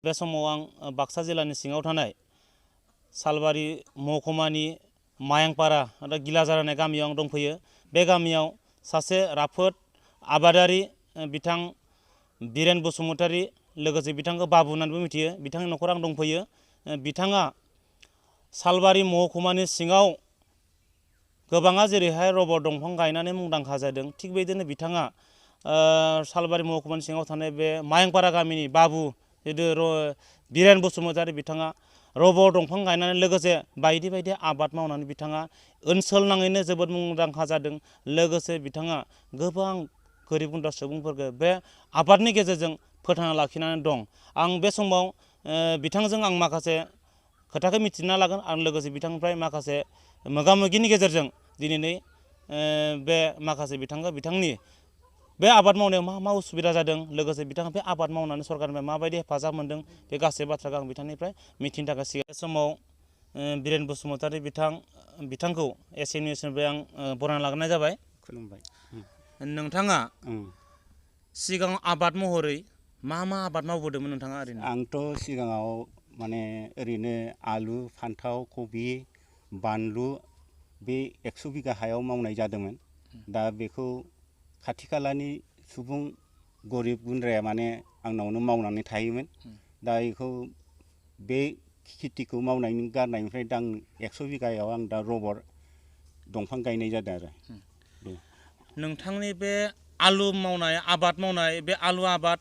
बे समाव आं बाक्सा जिल्लानि सिङाव थानाय सालबारि महकुमानि मायांपारा आरो गिलाजार होननाय गामियाव आं दंफैयो। बे गामियाव सासे राफोद आबादारि बिथां बिरेन बसुमतारी, लोगोसे बिथांखौ बाबु होननानैबो मिथियो, बिथांनि न'खराव आं दंफैयो। बिथाङा सालबारि महकुमानि सिङाव गोबाङा जेरैहाय रबर दंफां गायनानै मुंदांखा जादों, थिग बेबायदिनो बिथाङा सालबारि महकुमानि सिङाव थानाय बे मायांपारा गामिनि बाबु जितु बिरेन बसुमतारी, बिथाङा रबर दंफां गायनानै लोगोसे बायदि बायदि आबाद मावनानै बिथाङा ओनसोल नाङैनो जोबोद मुंदांखा जादों। लोगोसे बिथाङा गोबां गोरिब गुन्द्रा सुबुंफोरखौ बे आबादनि गेजेरजों फोथांना लाखिनानै दं। आं बे समाव बिथांजों आं माखासे खोथाखौ मिथिना लागोन आरो लोगोसे बिथांनिफ्राय माखासे मोगा मोगिनि गेजेरजों दिनैनि बे माखासे बिथांनि बे आबाद मावनायाव मा मा उसुबिदा जादों, लोगोसे बिथाङा बे आबाद मावनानै सरकारनिफ्राय माबायदि हेफाजाब मोनदों, बे गासै बाथ्राखौ आं बिथांनिफ्राय मिथिनो थाखाय सिगां समाव बिरेन बसुमतारी बिथांखौ एसएमइनिफ्राय आं बरायना लाग्रोनाय जाबाय। खुलुमबाय। नोंथाङा सिगां आबाद महरै मा मा आबाद मावबोदोंमोन नोंथाङा ओरैनो? आंथ' सिगाङाव माने ओरैनो आलु, फान्थाव, कबि, बानलु बे 100 बिगा हायाव मावनाय जादोंमोन। दा बेखौ खाथि खालानि सुबुं गरिब गुन्द्राया माने आंनावनो मावनानै थायोमोन। दा बेखौ बे खेथिखौ मावनायनि गारनायनिफ्राय दा आं 100 बिगायाव आं दा रबर दंफां गायनाय जादों आरो। नोंथांनि बे आलु मावनाय, आबाद मावनाय, बे आलु आबाद,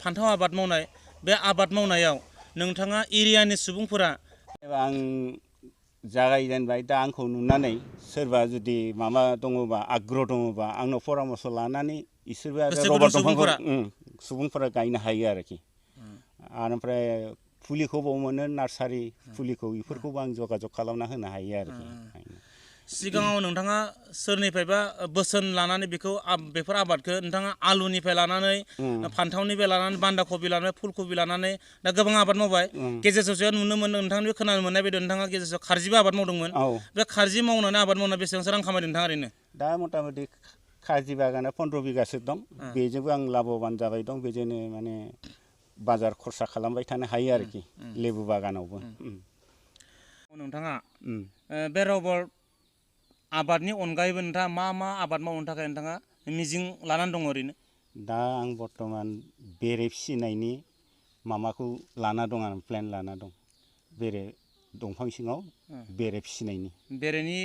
फान्थाव आबाद मावनाय, बे आबाद मावनायाव नोंथाङा एरियानि सुबुंफोरा आं जागायजेनबाय, दा आंखौ नुनानै सोरबा जुदि माबा दङबा, आग्रह दङबा आंनाव परामर्श लानानै इसोरबो आरो रबर दंफांखौ सुबुंफोरा गायनो हायो आरोखि। ओमफ्राय फुलिखौ बबाव मोनो, नार्सारि फुलिखौ, बेफोरखौबो आं जगाजग खालामना होनो हायो आरोखि। सिगाङाव नोंथाङा सोरनिफ्रायबा बोसोन लानानै बेफोर आबादखौ नोंथाङा आलुनिफ्राय लानानै, फान्थावनिफ्राय लानानै, बान्दा कबि लानानै, फुल कबि लानानै दा गोबां आबाद मावबाय। गेजेर ससेयाव नुनो मोनदों, नोंथांनि खोनानो मोननाय बायदि नोंथाङा गेजेर ससेयाव खारजिबो आबाद मावदोंमोन। बे खारजि मावनानै आबाद मावनानै बेसेबांसो रां खामायदों नोंथाङा ओरैनो? दा मथा मथि खारजि बागाना 15 बिगासो दं। बेजोंबो आं लाभबान जाबाय दं। बेजोंनो माने बाजार खरसा खालामबाय थानो हायो आरोखि, लेबु बागानावबो। नोंथाङा बे रबर आबादनि अनगायैबो नोंथाङा मा मा आबाद मावनो थाखाय नोंथाङा मिजिं लानानै दङ ओरैनो? दा आं बर्थमान बेरे फिसिनायनि माबाखौ लाना दं, आं प्लेन लाना दं। बेरे दंफां सिङाव बेरे फिसिनायनि, बेरेनि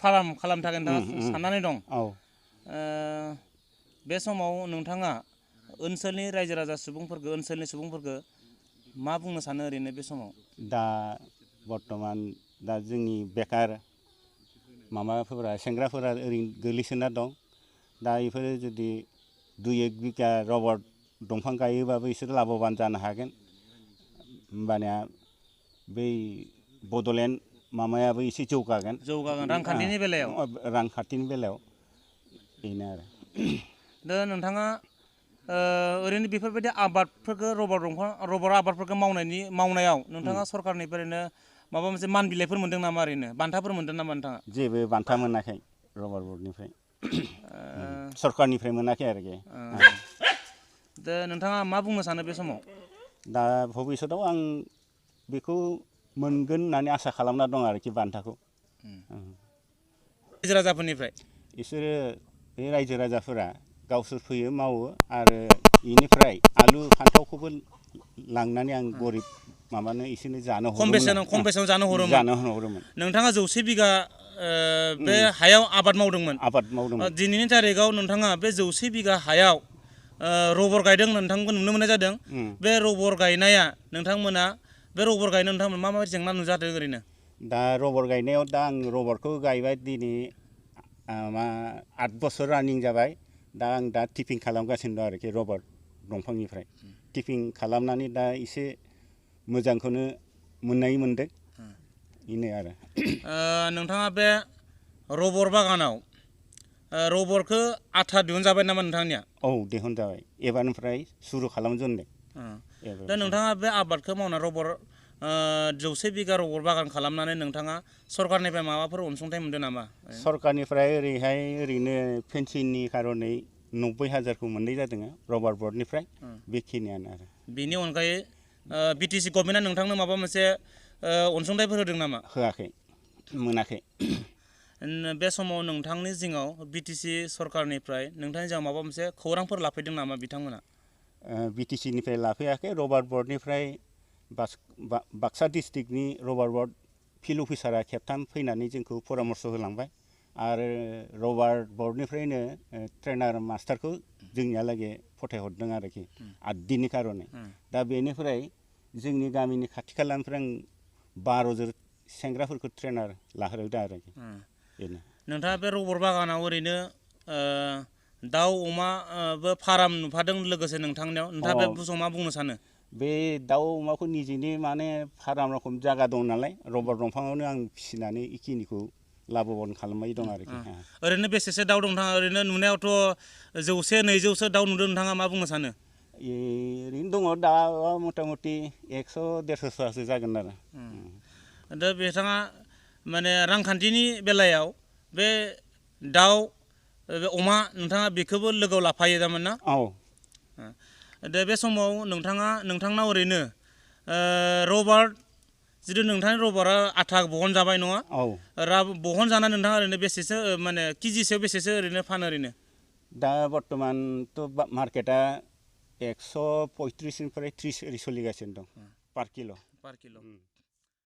फार्म खालामनो थाखाय नोंथाङा साननानै दं। बे समाव नोंथाङा ओनसोलनि रायजो राजा सुबुंफोरखौ, ओनसोलनि सुबुंफोरखौ मा बुंनो सानो ओरैनो बे समाव? दा बर्थमान दा जोंनि बेकार माबाफोरा, सेंग्राफोरा ओरैनो गोलैसोना दं। दा बेफोरो जुदि 2-1 बिगा रबर दंफां गायोबाबो बिसोर लाभबान जानो हागोन। होमबानिया बै बड'लेण्ड माबायाबो एसे जौगागोन रांखान्थिनि बेलायाव। रांखान्थिनि बेलायाव बेनो आरो। दा नोंथाङा ओरैनो बेफोरबायदि आबादफोरखौ, रबर आबादफोरखौ मावनायाव नोंथाङा सरकारनिफ्रायनो माबा मोनसे मान बिलाइफोर मोनदों नामा, ओरैनो बान्थाफोर मोनदों नामा नोंथाङा? जेबो बान्था मोनाखै रबर बर्डनिफ्राय, सरकारनिफ्राय मोनाखै आरोखि। दा नोंथाङा मा बुंनो सानो बे समाव? दा भबिसतआव आं बेखौ मोनगोन होननानै आसा खालामना दं आरोखि, बान्थाखौ। रायजो राजाफोरनिफ्राय बिसोरो बे रायजो राजाफोरा गावसोर फैयो, मावो, आरो बेनिफ्राय आलु फान्थावखौबो लांनानै आं गरिब माबानो इसोरनो जानो हरोमोन। खम बेसेनाव जानो हरोमोन। नोंथाङा 100 बिगा बे हायाव आबाद मावदोंमोन। दिनैनि तारिखआव नोंथाङा बे 100 बिगा हायाव रबर गायदों नोंथांखौ नुनो मोननाय जादों। बे रबर गायनाया नोंथांमोना मा मा जेंना नुजादों ओरैनो? दा रबर गायनायाव दा आं रबरखौ गायबाय दिनै 8 बोसोर रानिं जाबाय। दा आं टिपिं खालामगासिनो दं आरोखि, रबर दंफांनिफ्राय टिपिं खालामनानै दा एसे मोजांखौनो मोनदों। बेनो आरो। नोंथाङा बे रबर बागानाव रबरखौ आथा दिहुनजाबाय नामा नोंथांनिया? औ, दिहुनजाबाय। एबारनिफ्राय सुरु खालामजेनदों। दा नोंथाङा बे आबादखौ मावना रबर 100 बिगा रबर बागान खालामनानै नोंथाङा सरकारनिफ्राय माबाफोर अनसुंथाइ मोनदों नामा? सरकारनिफ्राय ओरैनो फेन्सिंनि खार'नै 90,000खौ मोननाय जादों रबार बर्डनिफ्राय बेखिनियानो आरो बेनि अनगायै बिटिसि गभर्नमेन्टआ नोंथांनो माबा मोनसे अनसुंथाइफोर होदों नामा? होआखै मोनाखै। बे समाव नोंथांनि जिङाव बिटिसि सरकारनिफ्राय नोंथांनि जिङाव माबा मोनसे खौरांफोर लाफैदों नामा बिथांमोना? बिटिसिनिफ्राय लाफैयाखै। रबार बर्डनिफ्राय बाक्सा डिस्ट्रिक्टनि रबार बर्ड फिल्ड अफिसारा खेबथाम फैनानै जोंखौ परामर्स होलांबाय आरो रबार बर्डनिफ्रायनो ट्रेनार मास्टारखौ जोंनियालागै फथायहरदों आरोखि 8 दिननि कारने। दा बेनिफ्राय जोंनि गामिनि खाथि खालानिफ्राय आं 12 जन सेंग्राफोरखौ ट्रेनार लाहोदों आरोखि बेनो। नोंथाङा बे रबार बागानाव ओरैनो दाउ अमाबो फार्म नुफादों लोगोसे नोंथांनियाव, नोंथाङा बे बुस्थुआव मा बुंनो सानो? बे दाउ अमाखौ निजेनि माने फार्म रखम जायगा दं नालाय रबार दंफाङावनो आं फिसिनानै इखिनिखौ लाभबान खालामबाय दं आरोखि। ओरैनो बेसेसो दाउ दं नोंथाङा? ओरैनो नुनायावथ' 100-200सो दाउ नुदों, नोंथाङा मा बुंनो सानो? ओरैनो दङ दा मथा मथि 100-150सो जागोन आरो। दा बिथाङा माने रांखान्थिनि बेलायाव बे दाउ अमा नोंथाङा बेखौबो लोगोआव लाफायो थारमाने ना? औ। दा बे समाव नोंथांनाव ओरैनो रबार, जिथु नोंथांनि रबारा आथा बहनजाबाय नङा? औ। बहनजानानै नोंथाङा ओरैनो बेसेसो माने केजिसेयाव बेसेसो ओरैनो फानो ओरैनो? दा बर्थमानथ' मार्केटआ 135निफ्राय 30 ओरै सोलिगासिनो दं पार किल'।